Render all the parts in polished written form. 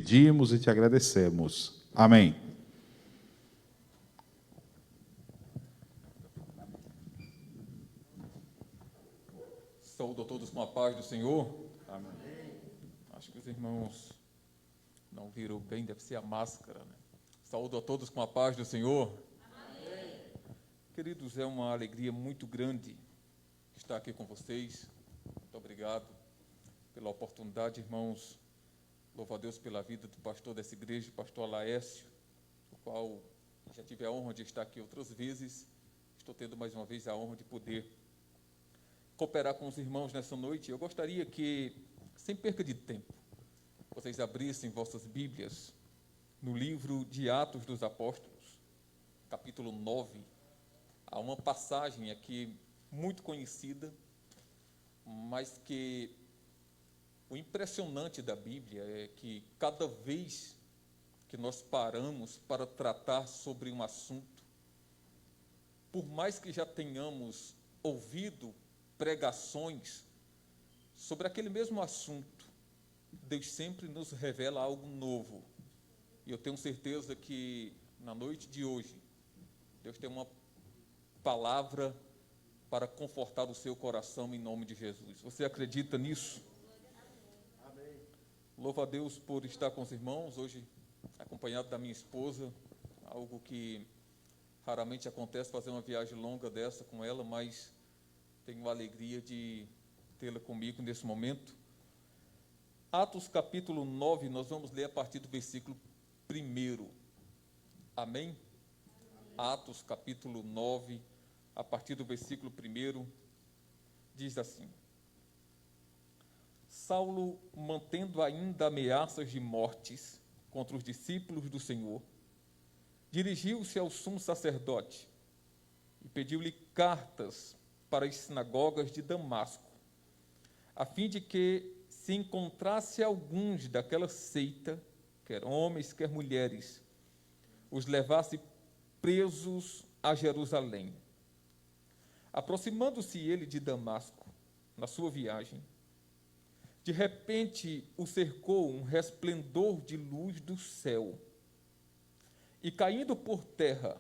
pedimos e te agradecemos. Amém. Saúdo a todos com a paz do Senhor. Amém. Acho que os irmãos não viram bem, deve ser a máscara, né? Saúdo a todos com a paz do Senhor. Amém. Queridos, é uma alegria muito grande estar aqui com vocês. Muito obrigado pela oportunidade, irmãos. Louvo a Deus pela vida do pastor dessa igreja, o pastor Laércio, o qual já tive a honra de estar aqui outras vezes. Estou tendo mais uma vez a honra de poder cooperar com os irmãos nessa noite. Eu gostaria que, sem perca de tempo, vocês abrissem vossas Bíblias no livro de Atos dos Apóstolos, capítulo 9. Há uma passagem aqui muito conhecida, mas que o impressionante da Bíblia é que cada vez que nós paramos para tratar sobre um assunto, por mais que já tenhamos ouvido pregações sobre aquele mesmo assunto, Deus sempre nos revela algo novo. E eu tenho certeza que na noite de hoje, Deus tem uma palavra para confortar o seu coração em nome de Jesus. Você acredita nisso? Amém. Louvo a Deus por estar com os irmãos, hoje acompanhado da minha esposa, algo que raramente acontece, fazer uma viagem longa dessa com ela, mas tenho a alegria de tê-la comigo nesse momento. Atos capítulo 9, nós vamos ler a partir do versículo 1. Amém? Atos capítulo 9, a partir do versículo 1, diz assim: Saulo, mantendo ainda ameaças de mortes contra os discípulos do Senhor, dirigiu-se ao sumo sacerdote e pediu-lhe cartas para as sinagogas de Damasco, a fim de que se encontrasse alguns daquela seita, quer homens, quer mulheres, os levasse presos a Jerusalém. Aproximando-se ele de Damasco, na sua viagem, de repente o cercou um resplendor de luz do céu, e caindo por terra,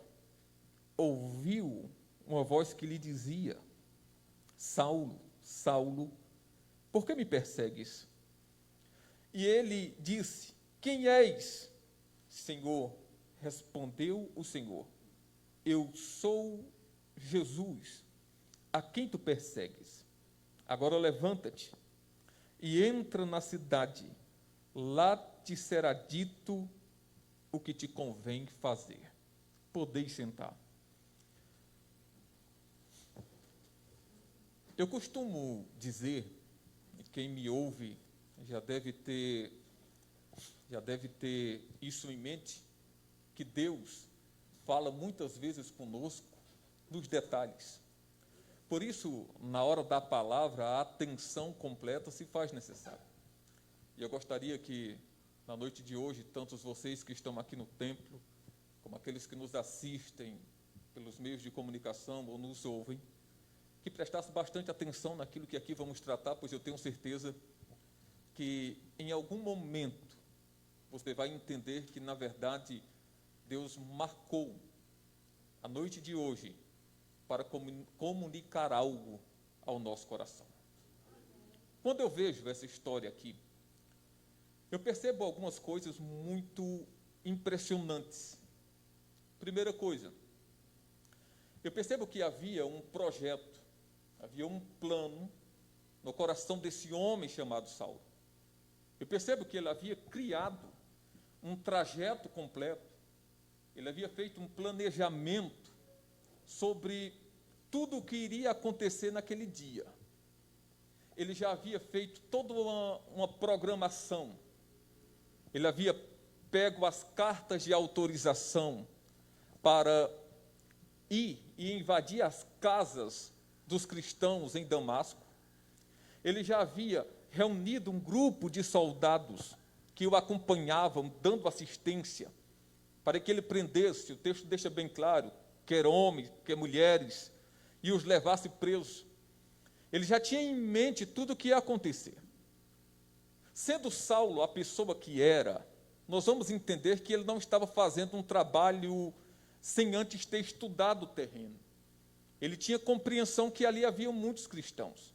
ouviu uma voz que lhe dizia: Saulo, Saulo, por que me persegues? E ele disse: Quem és, Senhor? Respondeu o Senhor: Eu sou Jesus, a quem tu persegues. Agora levanta-te e entra na cidade, lá te será dito o que te convém fazer. Podeis sentar. Eu costumo dizer, e quem me ouve já deve ter isso em mente, que Deus fala muitas vezes conosco nos detalhes. Por isso, na hora da palavra, a atenção completa se faz necessária. E eu gostaria que, na noite de hoje, tantos vocês que estão aqui no templo, como aqueles que nos assistem pelos meios de comunicação ou nos ouvem, que prestasse bastante atenção naquilo que aqui vamos tratar, pois eu tenho certeza que em algum momento você vai entender que, na verdade, Deus marcou a noite de hoje para comunicar algo ao nosso coração. Quando eu vejo essa história aqui, eu percebo algumas coisas muito impressionantes. Primeira coisa, eu percebo que havia um projeto, havia um plano no coração desse homem chamado Saulo. Eu percebo que ele havia criado um trajeto completo, ele havia feito um planejamento sobre tudo o que iria acontecer naquele dia. Ele já havia feito toda uma programação, ele havia pego as cartas de autorização para ir e invadir as casas dos cristãos em Damasco. Ele já havia reunido um grupo de soldados que o acompanhavam, dando assistência, para que ele prendesse, o texto deixa bem claro, quer homens, quer mulheres, e os levasse presos. Ele já tinha em mente tudo o que ia acontecer. Sendo Saulo a pessoa que era, nós vamos entender que ele não estava fazendo um trabalho sem antes ter estudado o terreno. Ele tinha compreensão que ali havia muitos cristãos.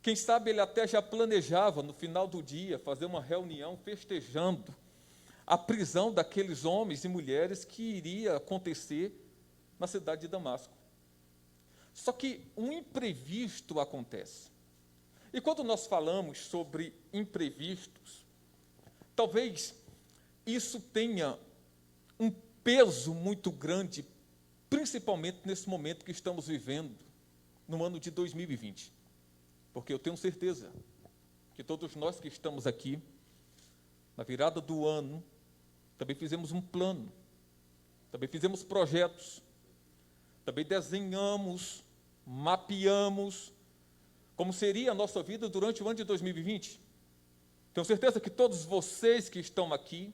Quem sabe ele até já planejava, no final do dia, fazer uma reunião festejando a prisão daqueles homens e mulheres que iria acontecer na cidade de Damasco. Só que um imprevisto acontece. E quando nós falamos sobre imprevistos, talvez isso tenha um peso muito grande, principalmente nesse momento que estamos vivendo, no ano de 2020. Porque eu tenho certeza que todos nós que estamos aqui, na virada do ano, também fizemos um plano, também fizemos projetos, também desenhamos, mapeamos como seria a nossa vida durante o ano de 2020. Tenho certeza que todos vocês que estão aqui,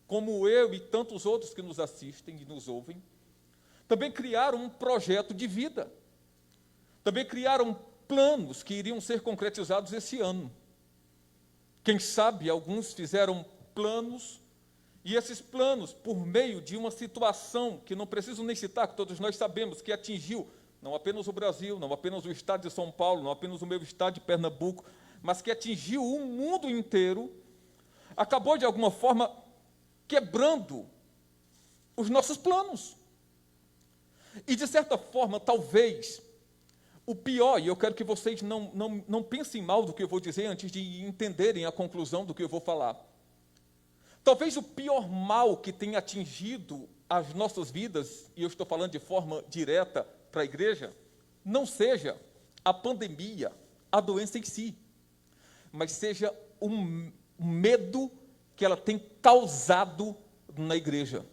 como eu e tantos outros que nos assistem e nos ouvem, também criaram um projeto de vida, também criaram planos que iriam ser concretizados esse ano. Quem sabe alguns fizeram planos, e esses planos, por meio de uma situação que não preciso nem citar, que todos nós sabemos, que atingiu não apenas o Brasil, não apenas o estado de São Paulo, não apenas o meu estado de Pernambuco, mas que atingiu o mundo inteiro, acabou de alguma forma quebrando os nossos planos. E de certa forma, talvez, o pior, e eu quero que vocês não pensem mal do que eu vou dizer antes de entenderem a conclusão do que eu vou falar. Talvez o pior mal que tenha atingido as nossas vidas, e eu estou falando de forma direta para a igreja, não seja a pandemia, a doença em si, mas seja o medo que ela tem causado na igreja.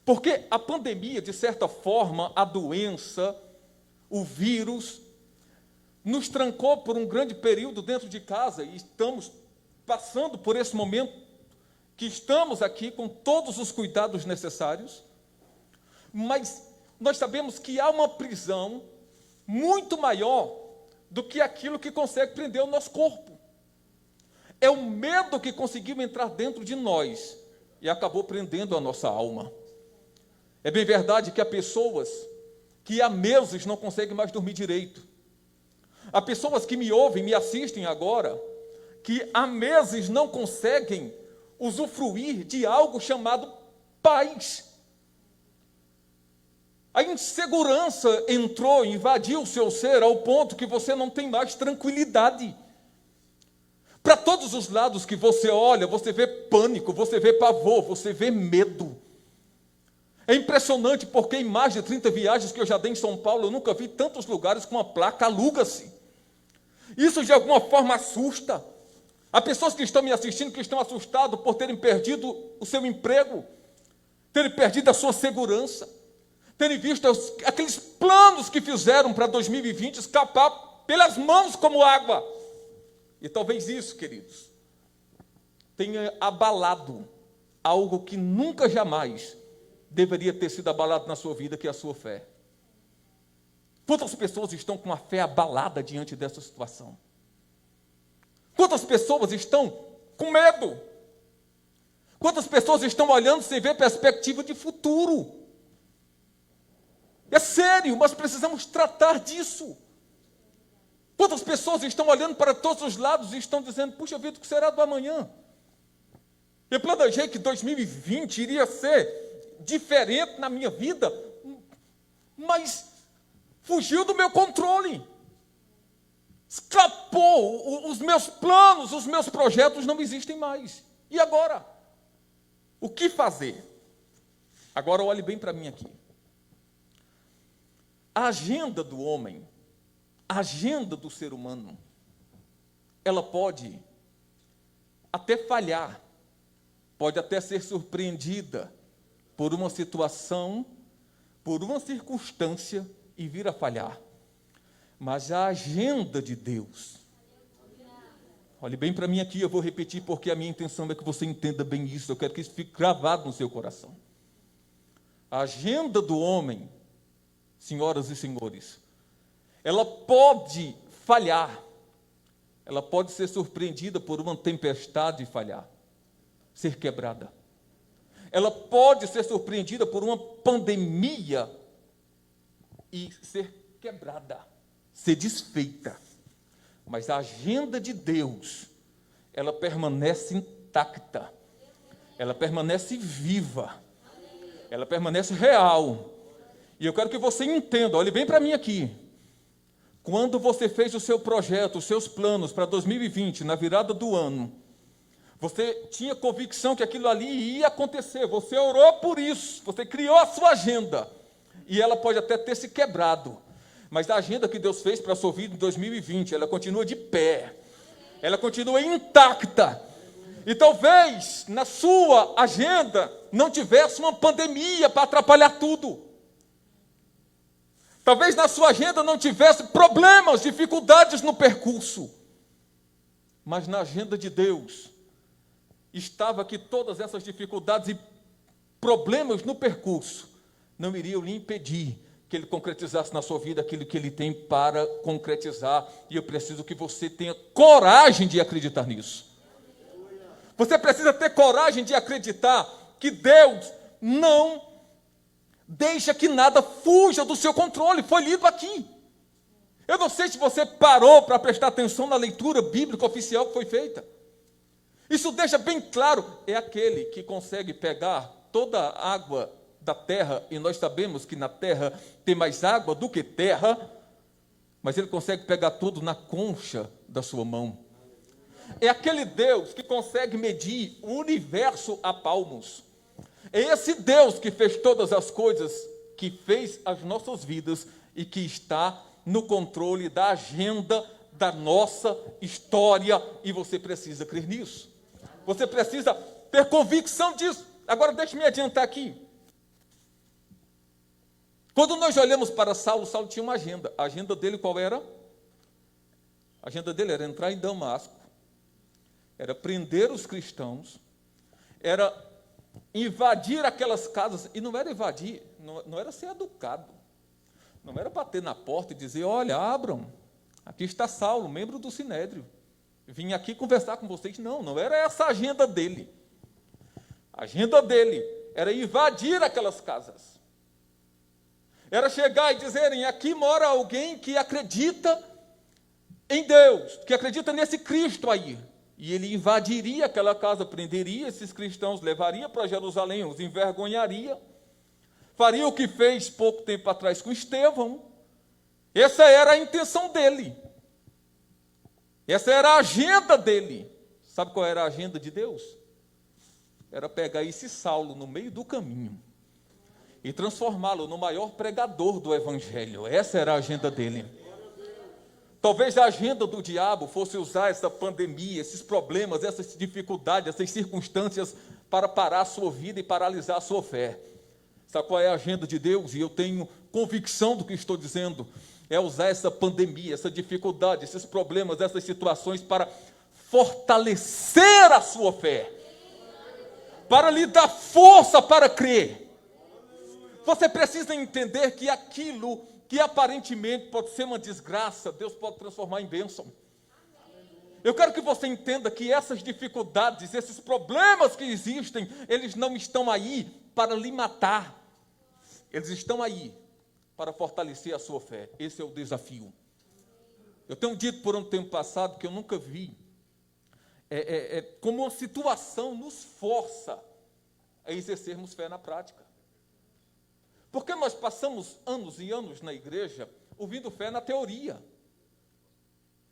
Porque a pandemia, de certa forma, a doença, o vírus, nos trancou por um grande período dentro de casa e estamos passando por esse momento que estamos aqui com todos os cuidados necessários, mas nós sabemos que há uma prisão muito maior do que aquilo que consegue prender o nosso corpo. É o medo que conseguiu entrar dentro de nós e acabou prendendo a nossa alma. É bem verdade que há pessoas que há meses não conseguem mais dormir direito. Há pessoas que me ouvem, me assistem agora, que há meses não conseguem usufruir de algo chamado paz. A insegurança entrou, invadiu o seu ser ao ponto que você não tem mais tranquilidade. Para todos os lados que você olha, você vê pânico, você vê pavor, você vê medo. É impressionante porque em mais de 30 viagens que eu já dei em São Paulo, eu nunca vi tantos lugares com a placa aluga-se. Isso de alguma forma assusta. Há pessoas que estão me assistindo que estão assustadas por terem perdido o seu emprego, terem perdido a sua segurança, terem visto aqueles planos que fizeram para 2020 escapar pelas mãos como água. E talvez isso, queridos, tenha abalado algo que nunca jamais deveria ter sido abalado na sua vida, que é a sua fé. Quantas pessoas estão com a fé abalada diante dessa situação? Quantas pessoas estão com medo? Quantas pessoas estão olhando sem ver perspectiva de futuro? É sério, mas precisamos tratar disso. Quantas pessoas estão olhando para todos os lados e estão dizendo, puxa vida, o que será do amanhã? Eu planejei que 2020 iria ser diferente na minha vida, mas fugiu do meu controle. Escapou, os meus planos, os meus projetos não existem mais. E agora? O que fazer? Agora olhe bem para mim aqui. A agenda do homem, a agenda do ser humano, ela pode até falhar, pode até ser surpreendida por uma situação, por uma circunstância e vir a falhar. Mas a agenda de Deus, olhe bem para mim aqui, eu vou repetir porque a minha intenção é que você entenda bem isso, eu quero que isso fique gravado no seu coração. A agenda do homem, senhoras e senhores, ela pode falhar, ela pode ser surpreendida por uma tempestade e falhar. ser quebrada. Ela pode ser surpreendida por uma pandemia e ser quebrada, ser desfeita. Mas a agenda de Deus, ela permanece intacta, ela permanece viva, ela permanece real. E eu quero que você entenda, olhe bem para mim aqui. Quando você fez o seu projeto, os seus planos para 2020, na virada do ano, você tinha convicção que aquilo ali ia acontecer, você orou por isso, você criou a sua agenda, e ela pode até ter se quebrado, mas a agenda que Deus fez para a sua vida em 2020, ela continua de pé, ela continua intacta. E talvez na sua agenda não tivesse uma pandemia para atrapalhar tudo. Talvez na sua agenda não tivesse problemas, dificuldades no percurso. Mas na agenda de Deus estava que todas essas dificuldades e problemas no percurso não iriam lhe impedir que Ele concretizasse na sua vida aquilo que Ele tem para concretizar. E eu preciso que você tenha coragem de acreditar nisso. Você precisa ter coragem de acreditar que Deus não deixa que nada fuja do seu controle. Foi lido aqui. Eu não sei se você parou para prestar atenção na leitura bíblica oficial que foi feita. Isso deixa bem claro, é aquele que consegue pegar toda a água da terra, e nós sabemos que na terra tem mais água do que terra, mas ele consegue pegar tudo na concha da sua mão. É aquele Deus que consegue medir o universo a palmos. É esse Deus que fez todas as coisas, que fez as nossas vidas e que está no controle da agenda da nossa história, e você precisa crer nisso. Você precisa ter convicção disso. Agora deixe-me adiantar aqui. Quando nós olhamos para Saulo, Saulo tinha uma agenda. A agenda dele qual era? A agenda dele era entrar em Damasco, era prender os cristãos, era invadir aquelas casas, e não era invadir, não era ser educado, não era bater na porta e dizer, olha, abram, aqui está Saulo, membro do Sinédrio, vim aqui conversar com vocês. Não era essa a agenda dele. A agenda dele era invadir aquelas casas, era chegar e dizerem, aqui mora alguém que acredita em Deus, que acredita nesse Cristo aí. E ele invadiria aquela casa, prenderia esses cristãos, levaria para Jerusalém, os envergonharia, faria o que fez pouco tempo atrás com Estevão. Essa era a intenção dele. Essa era a agenda dele. Sabe qual era a agenda de Deus? Era pegar esse Saulo no meio do caminho e transformá-lo no maior pregador do Evangelho. Essa era a agenda dele. Talvez a agenda do diabo fosse usar essa pandemia, esses problemas, essas dificuldades, essas circunstâncias para parar a sua vida e paralisar a sua fé. Sabe qual é a agenda de Deus? E eu tenho convicção do que estou dizendo. É usar essa pandemia, essa dificuldade, esses problemas, essas situações para fortalecer a sua fé, para lhe dar força para crer. Você precisa entender que aquilo que aparentemente pode ser uma desgraça, Deus pode transformar em bênção. Eu quero que você entenda que essas dificuldades, esses problemas que existem, eles não estão aí para lhe matar. Eles estão aí para fortalecer a sua fé. Esse é o desafio. Eu tenho dito por um tempo passado que eu nunca vi como uma situação nos força a exercermos fé na prática. Porque nós passamos anos e anos na igreja ouvindo fé na teoria.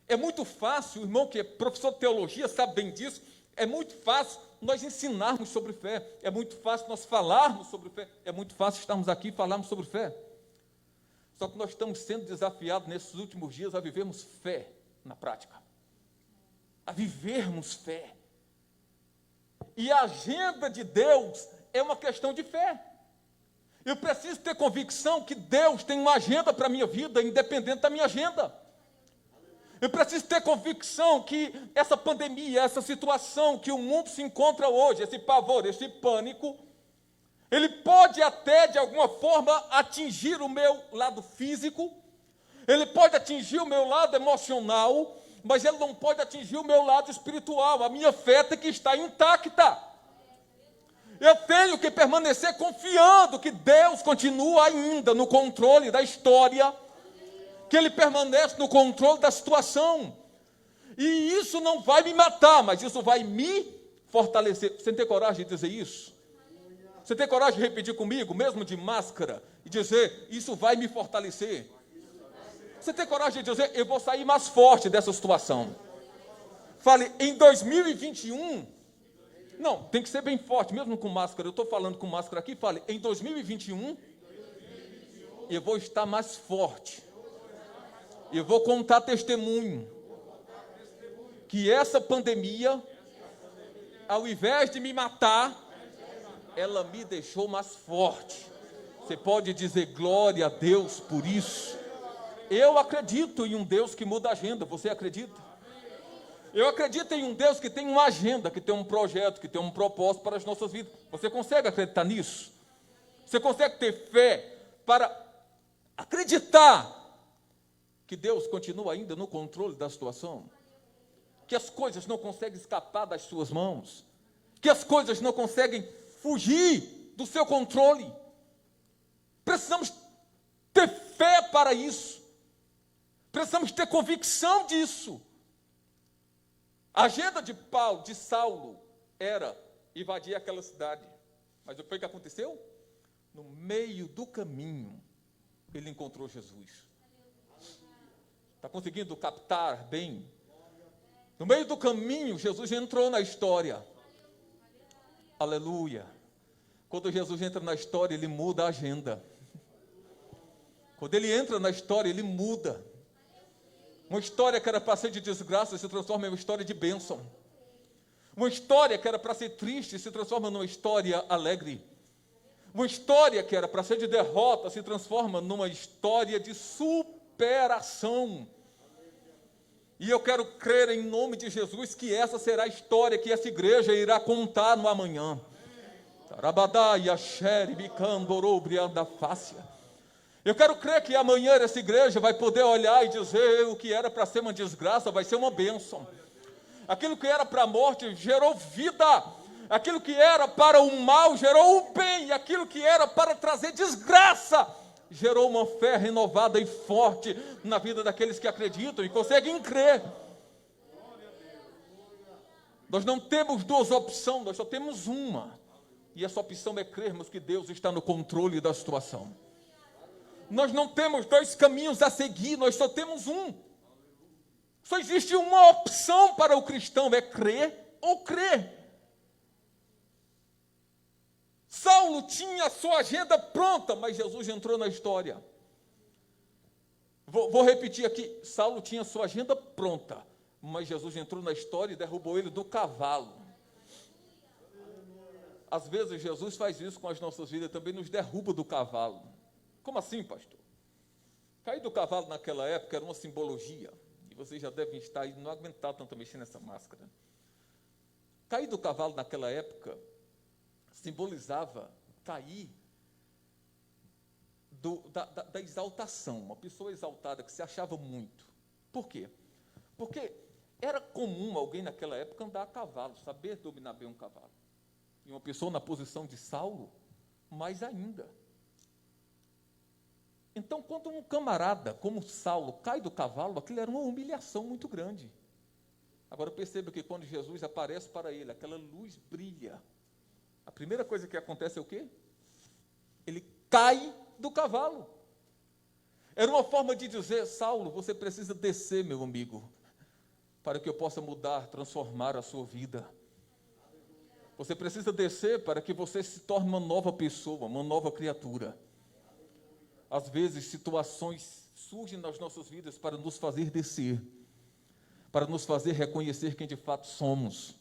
É muito fácil, o irmão que é professor de teologia sabe bem disso, é muito fácil nós ensinarmos sobre fé, é muito fácil nós falarmos sobre fé, é muito fácil estarmos aqui e falarmos sobre fé. Só que nós estamos sendo desafiados nesses últimos dias a vivermos fé na prática. A vivermos fé. E a agenda de Deus é uma questão de fé. Eu preciso ter convicção que Deus tem uma agenda para a minha vida, independente da minha agenda. Eu preciso ter convicção que essa pandemia, essa situação que o mundo se encontra hoje, esse pavor, esse pânico, ele pode até, de alguma forma, atingir o meu lado físico, ele pode atingir o meu lado emocional, mas ele não pode atingir o meu lado espiritual. A minha fé tem que estar intacta. Eu tenho que permanecer confiando que Deus continua ainda no controle da história, que Ele permanece no controle da situação. E isso não vai me matar, mas isso vai me fortalecer. Você tem coragem de dizer isso? Você tem coragem de repetir comigo, mesmo de máscara, e dizer, isso vai me fortalecer? Você tem coragem de dizer, eu vou sair mais forte dessa situação? Fale, em 2021, não, tem que ser bem forte, mesmo com máscara, eu estou falando com máscara aqui, fale, em 2021, eu vou estar mais forte, eu vou contar testemunho, que essa pandemia, ao invés de me matar, ela me deixou mais forte. Você pode dizer glória a Deus por isso? Eu acredito em um Deus que muda a agenda, você acredita? Eu acredito em um Deus que tem uma agenda, que tem um projeto, que tem um propósito para as nossas vidas. Você consegue acreditar nisso? Você consegue ter fé para acreditar que Deus continua ainda no controle da situação? Que as coisas não conseguem escapar das suas mãos? Que as coisas não conseguem fugir do seu controle? Precisamos ter fé para isso. Precisamos ter convicção disso. A agenda de Saulo era invadir aquela cidade. Mas o que foi que aconteceu? No meio do caminho, ele encontrou Jesus. Está conseguindo captar bem? No meio do caminho, Jesus entrou na história. Aleluia. Quando Jesus entra na história, ele muda a agenda. Quando ele entra na história, ele muda. Uma história que era para ser de desgraça se transforma em uma história de bênção. Uma história que era para ser triste se transforma numa história alegre. Uma história que era para ser de derrota se transforma numa história de superação. E eu quero crer em nome de Jesus que essa será a história que essa igreja irá contar no amanhã. Eu quero crer que amanhã essa igreja vai poder olhar e dizer o que era para ser uma desgraça vai ser uma bênção. Aquilo que era para a morte gerou vida. Aquilo que era para o mal gerou o bem. E aquilo que era para trazer desgraça gerou uma fé renovada e forte na vida daqueles que acreditam e conseguem crer. Nós não temos duas opções, nós só temos uma. E essa opção é crermos que Deus está no controle da situação. Nós não temos dois caminhos a seguir, nós só temos um. Só existe uma opção para o cristão, é crer ou crer. Saulo tinha a sua agenda pronta, mas Jesus entrou na história. Vou repetir aqui, Saulo tinha a sua agenda pronta, mas Jesus entrou na história e derrubou ele do cavalo. Às vezes Jesus faz isso com as nossas vidas, também nos derruba do cavalo. Como assim, pastor? Cair do cavalo naquela época era uma simbologia, e vocês já devem estar aí, não aguentar tanto mexer nessa máscara. Cair do cavalo naquela época simbolizava cair da exaltação, uma pessoa exaltada que se achava muito. Por quê? Porque era comum alguém naquela época andar a cavalo, saber dominar bem um cavalo. E uma pessoa na posição de Saulo, mais ainda. Então, quando um camarada como Saulo cai do cavalo, aquilo era uma humilhação muito grande. Agora perceba que quando Jesus aparece para ele, aquela luz brilha. A primeira coisa que acontece é o quê? Ele cai do cavalo. Era uma forma de dizer, Saulo, você precisa descer, meu amigo, para que eu possa mudar, transformar a sua vida. Você precisa descer para que você se torne uma nova pessoa, uma nova criatura. Às vezes, situações surgem nas nossas vidas para nos fazer descer, para nos fazer reconhecer quem de fato somos,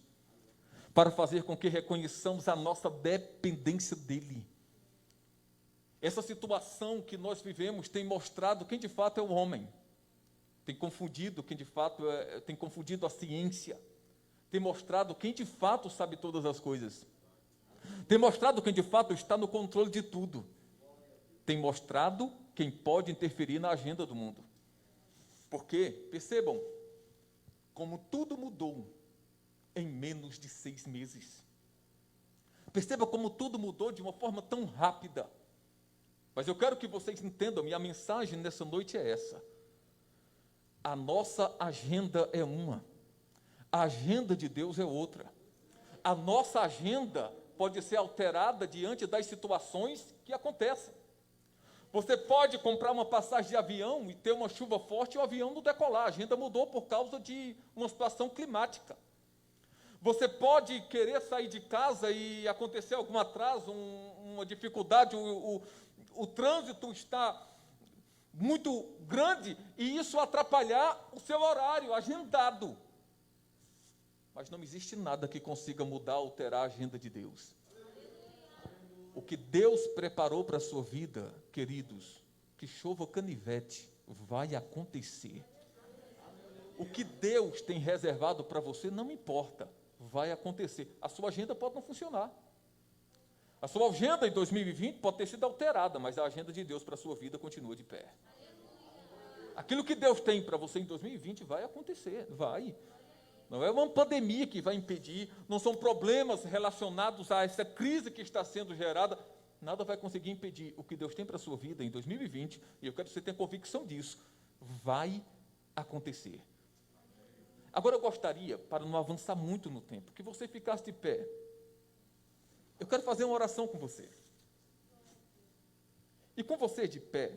para fazer com que reconheçamos a nossa dependência dEle. Essa situação que nós vivemos tem mostrado quem de fato é o homem, tem confundido quem de fato tem confundido a ciência, tem mostrado quem de fato sabe todas as coisas, tem mostrado quem de fato está no controle de tudo, tem mostrado quem pode interferir na agenda do mundo. Porque, percebam, como tudo mudou em menos de 6 meses. Perceba como tudo mudou de uma forma tão rápida. Mas eu quero que vocês entendam, e a mensagem nessa noite é essa. A nossa agenda é uma. A agenda de Deus é outra. A nossa agenda pode ser alterada diante das situações que acontecem. Você pode comprar uma passagem de avião e ter uma chuva forte e o avião não decolar. A agenda mudou por causa de uma situação climática. Você pode querer sair de casa e acontecer algum atraso, uma dificuldade, o trânsito está muito grande e isso atrapalhar o seu horário agendado. Mas não existe nada que consiga mudar, alterar a agenda de Deus. O que Deus preparou para a sua vida, queridos, que chova canivete, vai acontecer. O que Deus tem reservado para você, não importa, vai acontecer. A sua agenda pode não funcionar. A sua agenda em 2020 pode ter sido alterada, mas a agenda de Deus para a sua vida continua de pé. Aquilo que Deus tem para você em 2020 vai acontecer, vai. Não é uma pandemia que vai impedir, não são problemas relacionados a essa crise que está sendo gerada, nada vai conseguir impedir o que Deus tem para a sua vida em 2020, e eu quero que você tenha convicção disso, vai acontecer. Agora eu gostaria, para não avançar muito no tempo, que você ficasse de pé. Eu quero fazer uma oração com você. E com você de pé,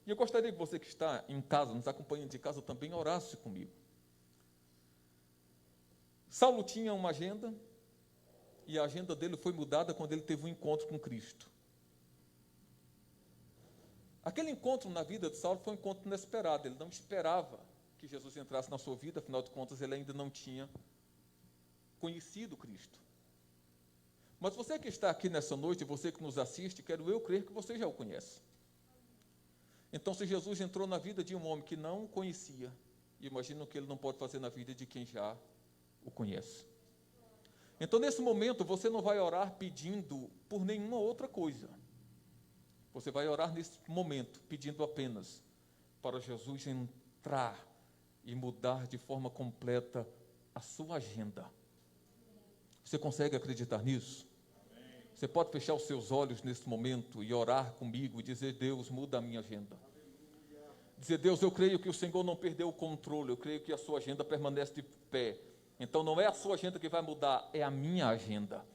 e eu gostaria que você que está em casa, nos acompanhando de casa também, orasse comigo. Saulo tinha uma agenda, e a agenda dele foi mudada quando ele teve um encontro com Cristo. Aquele encontro na vida de Saulo foi um encontro inesperado, ele não esperava que Jesus entrasse na sua vida, afinal de contas ele ainda não tinha conhecido Cristo. Mas você que está aqui nessa noite, você que nos assiste, quero eu crer que você já o conhece. Então, se Jesus entrou na vida de um homem que não o conhecia, imagino o que ele não pode fazer na vida de quem já o conhece. Então, nesse momento, você não vai orar pedindo por nenhuma outra coisa. Você vai orar nesse momento, pedindo apenas para Jesus entrar e mudar de forma completa a sua agenda. Você consegue acreditar nisso? Você pode fechar os seus olhos nesse momento e orar comigo e dizer: Deus, muda a minha agenda. Dizer: Deus, eu creio que o Senhor não perdeu o controle, eu creio que a sua agenda permanece de pé. Então não é a sua agenda que vai mudar, é a minha agenda.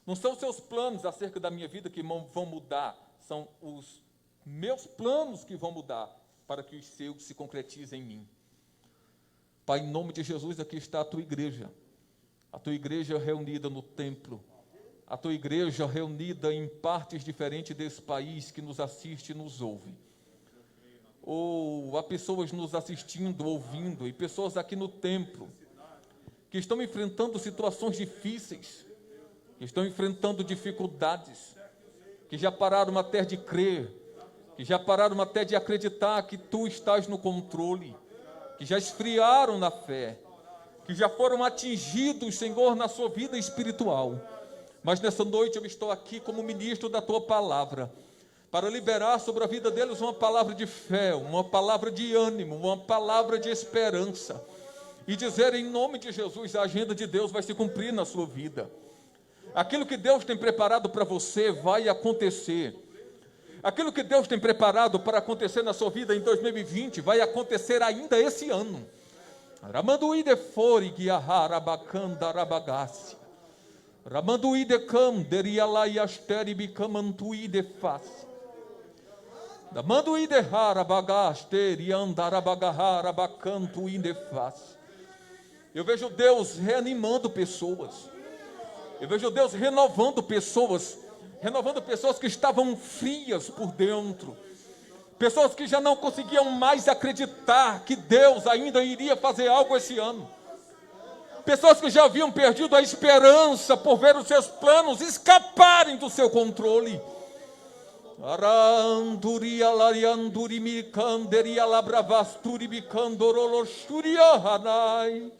Não são os seus planos acerca da minha vida que vão mudar, são os meus planos que vão mudar para que os seus se concretizem em mim. Pai, em nome de Jesus, aqui está a tua igreja reunida no templo, a tua igreja reunida em partes diferentes desse país que nos assiste e nos ouve. Ou há pessoas nos assistindo, ouvindo, e pessoas aqui no templo que estão enfrentando situações difíceis, que estão enfrentando dificuldades, que já pararam até de crer, que já pararam até de acreditar que tu estás no controle, que já esfriaram na fé, que já foram atingidos, Senhor, na sua vida espiritual. Mas nessa noite eu estou aqui como ministro da tua palavra, para liberar sobre a vida deles uma palavra de fé, uma palavra de ânimo, uma palavra de esperança, e dizer em nome de Jesus, a agenda de Deus vai se cumprir na sua vida. Aquilo que Deus tem preparado para você vai acontecer. Aquilo que Deus tem preparado para acontecer na sua vida em 2020 vai acontecer ainda esse ano. Ramanduide fori guiaharabacanda rabagassi. Ramanduide canderia laiasteri bicamantuide face. Ramanduide harabagasteri andarabagaharabacantуide face. Eu vejo Deus reanimando pessoas. Eu vejo Deus renovando pessoas que estavam frias por dentro, pessoas que já não conseguiam mais acreditar que Deus ainda iria fazer algo esse ano, pessoas que já haviam perdido a esperança por ver os seus planos escaparem do seu controle. Aranduria larianduri micanderia labravasturi bicandoroloshuria hanai.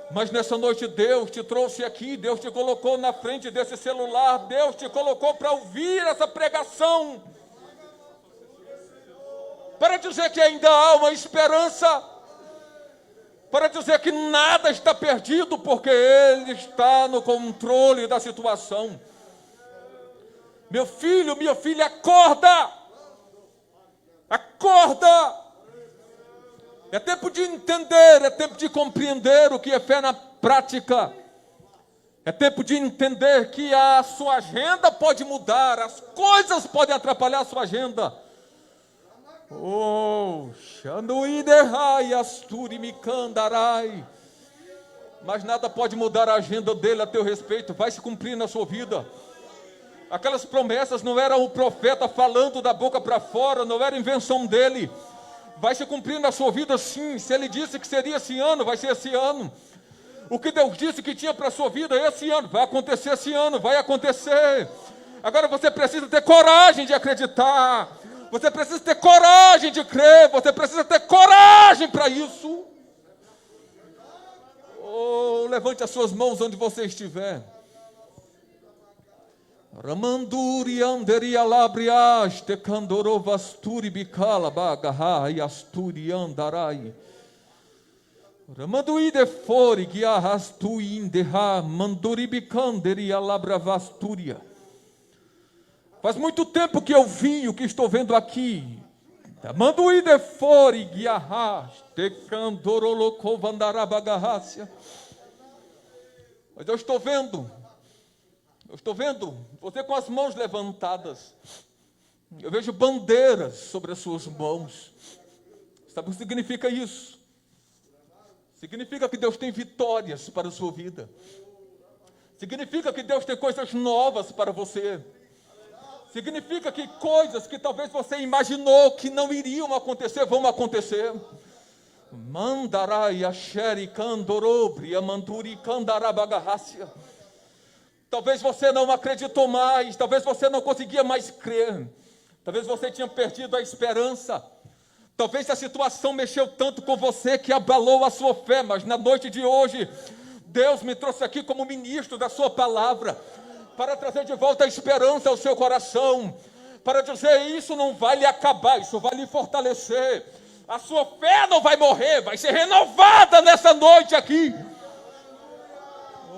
Mas nessa noite Deus te trouxe aqui, Deus te colocou na frente desse celular, Deus te colocou para ouvir essa pregação, para dizer que ainda há uma esperança, para dizer que nada está perdido, porque Ele está no controle da situação. Meu filho, minha filha, acorda! Acorda! É tempo de entender, é tempo de compreender o que é fé na prática. É tempo de entender que a sua agenda pode mudar, as coisas podem atrapalhar a sua agenda. Oh, Xanduidehai, Asturi Mikandarai. Mas nada pode mudar a agenda dele a teu respeito, vai se cumprir na sua vida. Aquelas promessas não eram o profeta falando da boca para fora, não era invenção dele. Vai se cumprir na sua vida sim. Se ele disse que seria esse ano, vai ser esse ano. O que Deus disse que tinha para a sua vida esse ano, vai acontecer esse ano, vai acontecer. Agora você precisa ter coragem de acreditar. Você precisa ter coragem de crer. Você precisa ter coragem para isso. Oh, levante as suas mãos onde você estiver. Ramanduri anderi alabrias te candorovasturi bicala bagahai asturi andarai. Ramandui de fori guiarrastu indeha manduri bicanderi alabravasturia. Faz muito tempo que eu vi o que estou vendo aqui. Mandui de fori guiarras te candorolocovandarabagarácia. Mas eu estou vendo você com as mãos levantadas. Eu vejo bandeiras sobre as suas mãos. Sabe o que significa isso? Significa que Deus tem vitórias para a sua vida. Significa que Deus tem coisas novas para você. Significa que coisas que talvez você imaginou que não iriam acontecer, vão acontecer. Mandarai asheri kandorobri amanduri kandarabagarácia. Talvez você não acreditou mais, talvez você não conseguia mais crer, talvez você tinha perdido a esperança, talvez a situação mexeu tanto com você que abalou a sua fé, mas na noite de hoje, Deus me trouxe aqui como ministro da sua palavra, para trazer de volta a esperança ao seu coração, para dizer, isso não vai lhe acabar, isso vai lhe fortalecer, a sua fé não vai morrer, vai ser renovada nessa noite aqui.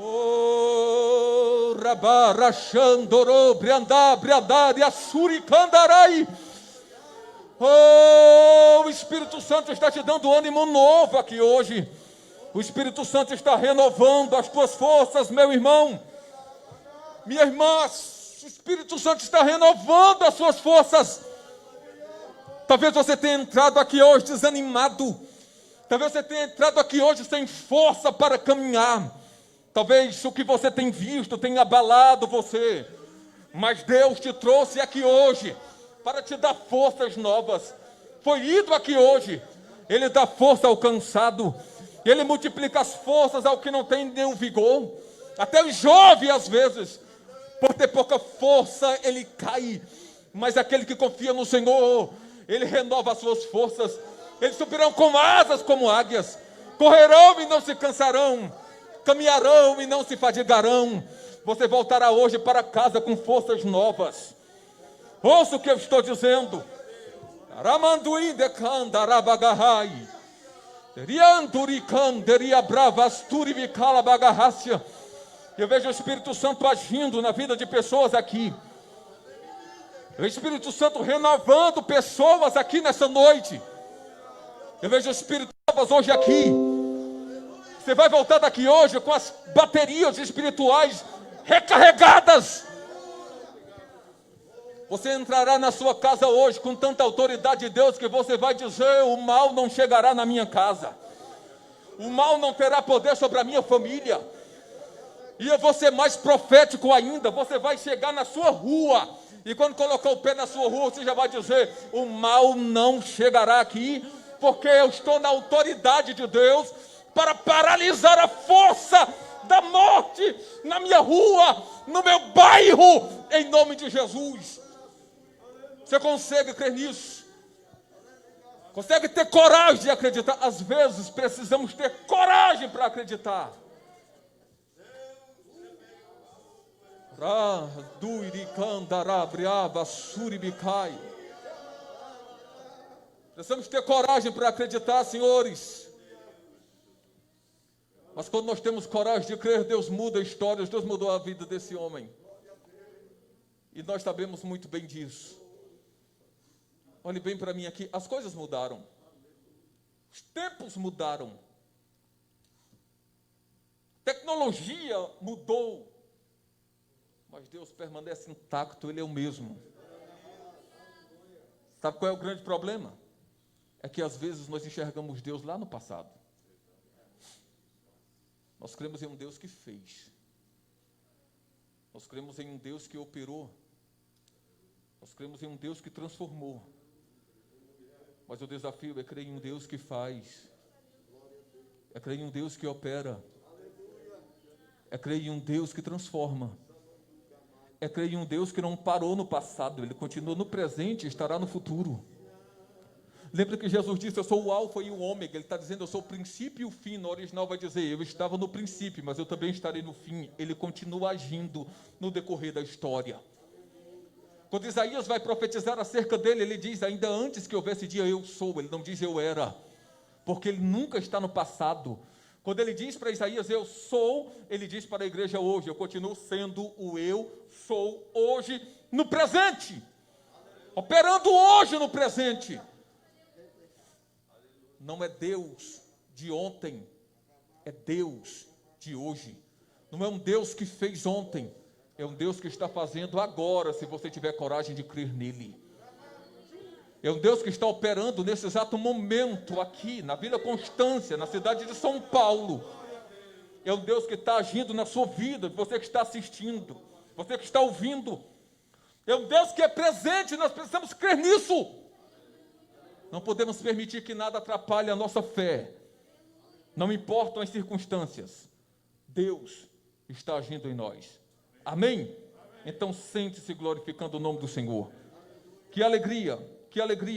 Oh, Rabara Xandoro, Briandari, Assuri Kandarai. Oh, o Espírito Santo está te dando ânimo novo aqui hoje. O Espírito Santo está renovando as tuas forças, meu irmão. Minha irmã, o Espírito Santo está renovando as suas forças. Talvez você tenha entrado aqui hoje desanimado. Talvez você tenha entrado aqui hoje sem força para caminhar. Talvez o que você tem visto tenha abalado você, mas Deus te trouxe aqui hoje para te dar forças novas. Foi ido aqui hoje, Ele dá força ao cansado, Ele multiplica as forças ao que não tem nenhum vigor. Até o jovem às vezes, por ter pouca força, ele cai, mas aquele que confia no Senhor, Ele renova as suas forças. Eles subirão com asas como águias, correrão e não se cansarão, caminharão e não se fadigarão. Você voltará hoje para casa com forças novas. Ouça o que eu estou dizendo. Ramanduí de candarabagahai. Rianduricanderia bravasturi vicala bagarrácia. Eu vejo o Espírito Santo agindo na vida de pessoas aqui. O Espírito Santo renovando pessoas aqui nessa noite. Eu vejo o Espírito Santo hoje aqui. Você vai voltar daqui hoje com as baterias espirituais recarregadas. Você entrará na sua casa hoje com tanta autoridade de Deus que você vai dizer, o mal não chegará na minha casa. O mal não terá poder sobre a minha família. E eu vou ser mais profético ainda. Você vai chegar na sua rua. E quando colocar o pé na sua rua, você já vai dizer, o mal não chegará aqui, porque eu estou na autoridade de Deus para paralisar a força da morte na minha rua, no meu bairro, em nome de Jesus. Você consegue crer nisso? Consegue ter coragem de acreditar? Às vezes precisamos ter coragem para acreditar. Precisamos ter coragem para acreditar, senhores. Mas quando nós temos coragem de crer, Deus muda histórias, Deus mudou a vida desse homem. E nós sabemos muito bem disso. Olhe bem para mim aqui, as coisas mudaram. Os tempos mudaram. Tecnologia mudou. Mas Deus permanece intacto, Ele é o mesmo. Sabe qual é o grande problema? É que às vezes nós enxergamos Deus lá no passado. Nós cremos em um Deus que fez. Nós cremos em um Deus que operou. Nós cremos em um Deus que transformou. Mas o desafio é crer em um Deus que faz. É crer em um Deus que opera. É crer em um Deus que transforma. É crer em um Deus que não parou no passado, Ele continua no presente e estará no futuro. Lembra que Jesus disse, eu sou o alfa e o ômega. Ele está dizendo, eu sou o princípio e o fim. No original vai dizer, eu estava no princípio, mas eu também estarei no fim. Ele continua agindo no decorrer da história. Quando Isaías vai profetizar acerca dele, ele diz, ainda antes que houvesse dia, eu sou. Ele não diz, eu era. Porque ele nunca está no passado. Quando ele diz para Isaías, eu sou, ele diz para a igreja hoje, eu continuo sendo o eu sou hoje no presente. Operando hoje no presente. Não é Deus de ontem, é Deus de hoje. Não é um Deus que fez ontem, é um Deus que está fazendo agora, se você tiver coragem de crer nele. É um Deus que está operando nesse exato momento aqui, na Vila Constância, na cidade de São Paulo. É um Deus que está agindo na sua vida, você que está assistindo, você que está ouvindo. É um Deus que é presente, nós precisamos crer nisso. Não podemos permitir que nada atrapalhe a nossa fé. Não importam as circunstâncias. Deus está agindo em nós. Amém? Então sente-se glorificando o nome do Senhor. Que alegria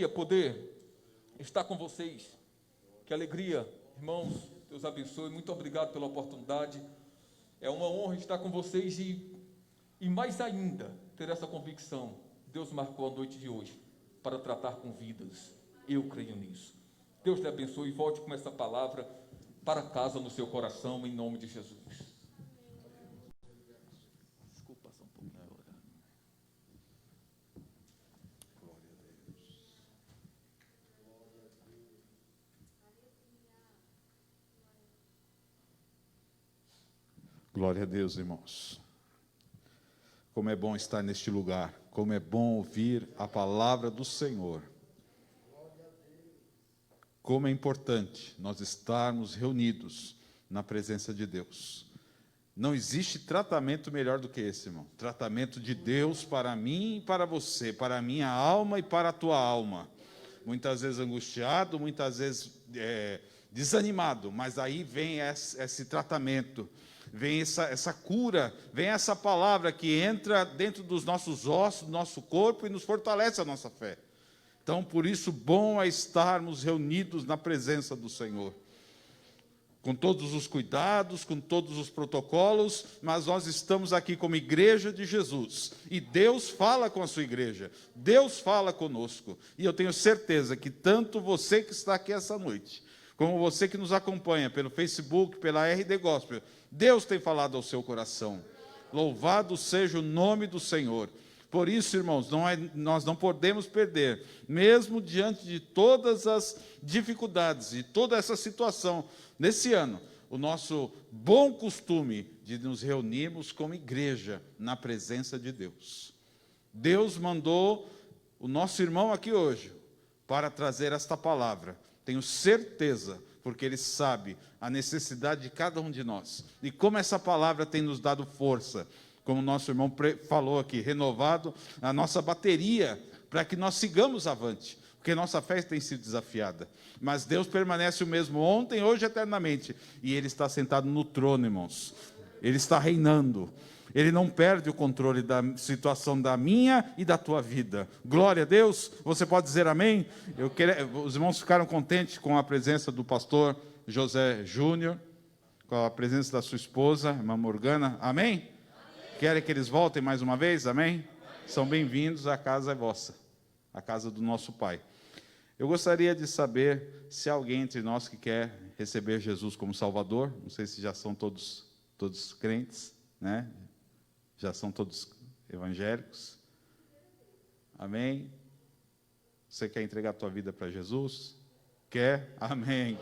poder estar com vocês. Que alegria, irmãos, Deus abençoe. Muito obrigado pela oportunidade. É uma honra estar com vocês e mais ainda, ter essa convicção. Deus marcou a noite de hoje para tratar com vidas. Eu creio nisso. Deus te abençoe e volte com essa palavra para casa no seu coração, em nome de Jesus. Desculpa, só um pouco na hora. Glória a Deus, irmãos. Como é bom estar neste lugar. Como é bom ouvir a palavra do Senhor. Como é importante nós estarmos reunidos na presença de Deus. Não existe tratamento melhor do que esse, irmão. Tratamento de Deus para mim e para você, para a minha alma e para a tua alma. Muitas vezes angustiado, muitas vezes desanimado, mas aí vem esse tratamento, vem essa cura, vem essa palavra que entra dentro dos nossos ossos, do nosso corpo e nos fortalece a nossa fé. Então, por isso, bom é estarmos reunidos na presença do Senhor. Com todos os cuidados, com todos os protocolos, mas nós estamos aqui como igreja de Jesus. E Deus fala com a sua igreja. Deus fala conosco. E eu tenho certeza que tanto você que está aqui essa noite, como você que nos acompanha pelo Facebook, pela RD Gospel, Deus tem falado ao seu coração. Louvado seja o nome do Senhor. Por isso, irmãos, nós não podemos perder, mesmo diante de todas as dificuldades e toda essa situação, nesse ano, o nosso bom costume de nos reunirmos como igreja na presença de Deus. Deus mandou o nosso irmão aqui hoje para trazer esta palavra. Tenho certeza, porque ele sabe a necessidade de cada um de nós. E como essa palavra tem nos dado força, como o nosso irmão falou aqui, renovado a nossa bateria, para que nós sigamos avante, porque nossa fé tem sido desafiada. Mas Deus permanece o mesmo ontem, hoje e eternamente. E Ele está sentado no trono, irmãos. Ele está reinando. Ele não perde o controle da situação da minha e da tua vida. Glória a Deus. Você pode dizer amém? Os irmãos ficaram contentes com a presença do pastor José Júnior, com a presença da sua esposa, irmã Morgana. Amém? Querem que eles voltem mais uma vez? Amém? São bem-vindos, a casa é vossa, a casa do nosso Pai. Eu gostaria de saber se há alguém entre nós que quer receber Jesus como Salvador. Não sei se já são todos crentes, né? Já são todos evangélicos. Amém? Você quer entregar a tua vida para Jesus? Quer? Amém.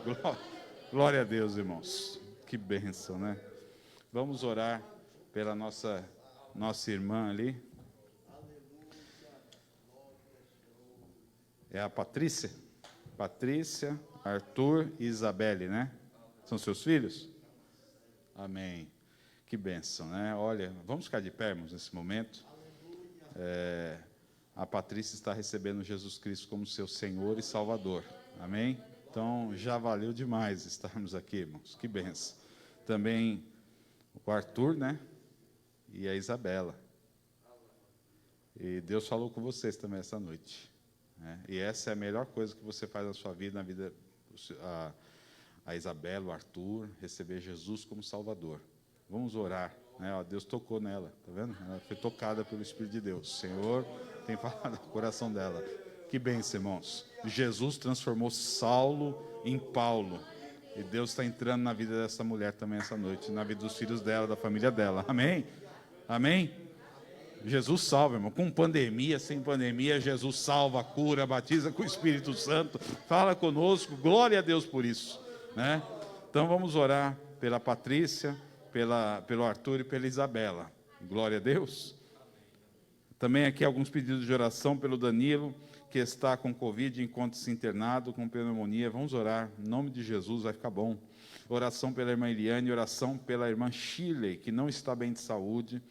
Glória a Deus, irmãos. Que bênção, né? Vamos orar pela nossa irmã ali. É a Patrícia? Patrícia, Arthur e Isabelle, né? São seus filhos? Amém. Que bênção, né? Olha, vamos ficar de pé, irmãos, nesse momento. A Patrícia está recebendo Jesus Cristo como seu Senhor e Salvador. Amém? Então, já valeu demais estarmos aqui, irmãos. Que bênção. Também o Arthur, né? E a Isabela. E Deus falou com vocês também essa noite. Né? E essa é a melhor coisa que você faz na sua vida, na vida a Isabela, o Arthur, receber Jesus como Salvador. Vamos orar. Né? Ó, Deus tocou nela, tá vendo? Ela foi tocada pelo Espírito de Deus. O Senhor tem falado no coração dela. Que bênção, irmãos. Jesus transformou Saulo em Paulo. E Deus está entrando na vida dessa mulher também essa noite, na vida dos filhos dela, da família dela. Amém? Amém? Jesus salva, irmão. Com pandemia, sem pandemia, Jesus salva, cura, batiza com o Espírito Santo. Fala conosco. Glória a Deus por isso. Né? Então vamos orar pela Patrícia, pelo Arthur e pela Isabela. Glória a Deus. Também aqui alguns pedidos de oração pelo Danilo, que está com Covid, encontra-se internado com pneumonia. Vamos orar, em nome de Jesus, vai ficar bom. Oração pela irmã Eliane, oração pela irmã Shirley, que não está bem de saúde.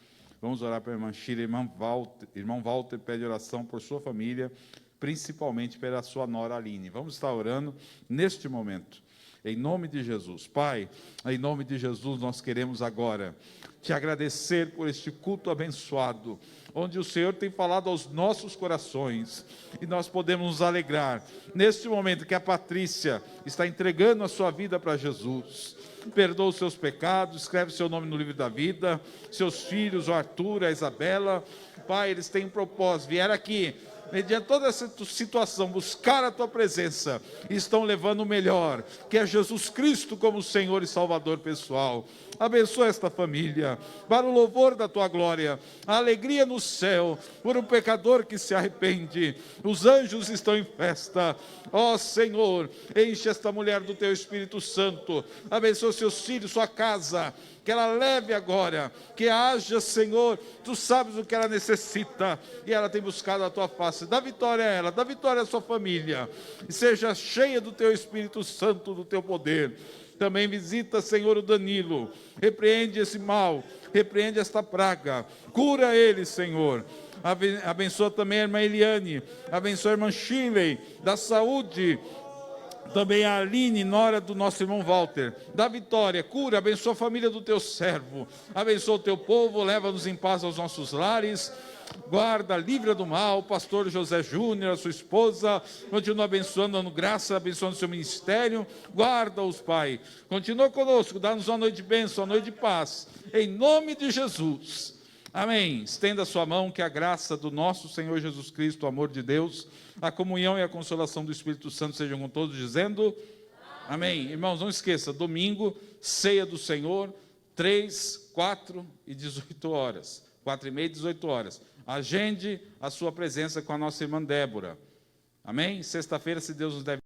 Vamos orar pela irmã Shirley, irmão Walter pede oração por sua família, principalmente pela sua nora Aline. Vamos estar orando neste momento. Em nome de Jesus. Pai, em nome de Jesus, nós queremos agora te agradecer por este culto abençoado, onde o Senhor tem falado aos nossos corações, e nós podemos nos alegrar, neste momento que a Patrícia está entregando a sua vida para Jesus. Perdoa os seus pecados, escreve seu nome no livro da vida, seus filhos, o Arthur, a Isabela, Pai, eles têm um propósito, vieram aqui, mediante toda essa situação, buscar a tua presença, e estão levando o melhor, que é Jesus Cristo como Senhor e Salvador pessoal. Abençoa esta família, para o louvor da tua glória, a alegria no céu, por um pecador que se arrepende. Os anjos estão em festa. Ó Senhor, enche esta mulher do teu Espírito Santo, abençoa seus filhos, sua casa, que ela leve agora, que haja, Senhor, tu sabes o que ela necessita, e ela tem buscado a tua face. Dá vitória a ela, dá vitória à sua família, e seja cheia do teu Espírito Santo, do teu poder. Também visita, Senhor, o Danilo, repreende esse mal, repreende esta praga, cura ele, Senhor. Abençoa também a irmã Eliane, abençoa a irmã Shirley, da saúde. Também a Aline, nora do nosso irmão Walter, dá vitória, cura, abençoa a família do teu servo, abençoa o teu povo, leva-nos em paz aos nossos lares, guarda, livra do mal, o pastor José Júnior, a sua esposa, continua abençoando, dando graça, abençoando o seu ministério, guarda-os, Pai, continua conosco, dá-nos uma noite de bênção, uma noite de paz, em nome de Jesus. Amém. Estenda a sua mão, que a graça do nosso Senhor Jesus Cristo, o amor de Deus, a comunhão e a consolação do Espírito Santo sejam com todos, dizendo amém. Irmãos, não esqueça, domingo, ceia do Senhor, 3, 4 e 18 horas. 4h30 e 18 horas. Agende a sua presença com a nossa irmã Débora. Amém? Sexta-feira, se Deus nos der